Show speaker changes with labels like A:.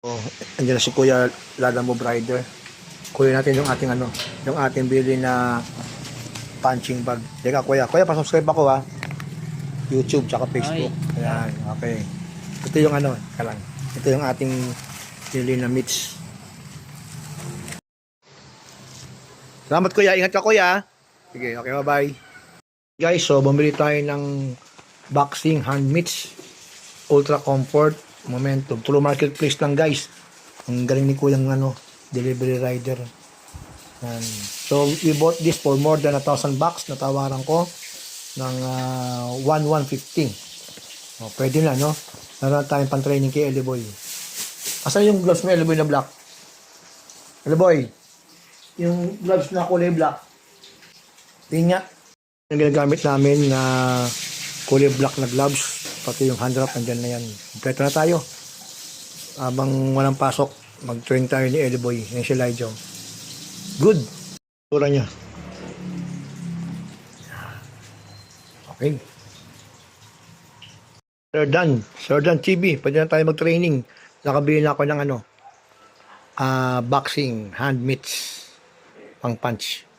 A: Oh, andiyan na si Kuya Lalamove Rider. Kunin natin yung ating yung ating bili na punching bag. Teka Kuya, pa-subscribe ako ha. YouTube tsaka Facebook. Ayan, okay. Ito yung kalang. Ito yung ating bili na mitts. Salamat Kuya, ingat ka Kuya. Sige, okay, bye-bye. Guys, so bumili tayo ng boxing hand mitts. Ultra Comfort Momentum. Tulo Marketplace lang guys. Ang galing ni Kuyang delivery rider. So we bought this for more than 1,000 bucks. Natawaran ko ng 1,150. Oh, pwede na no. Meron tayong pan-training kay Eliboy. Asan yung gloves mo Eliboy na black? Eliboy, yung gloves na kulay black. Tingnan. Yung ginagamit namin na kulay black na gloves. Pati yung hand wrap, andyan na yan. Kompleto na tayo. Habang walang pasok, mag-train tayo ni Eliboy. Yan si Elijah. Good. Tura niya. Okay. Sir Dan TV, pwede na tayo mag-training. Nakabili na ako ng boxing hand mitts. Pang punch.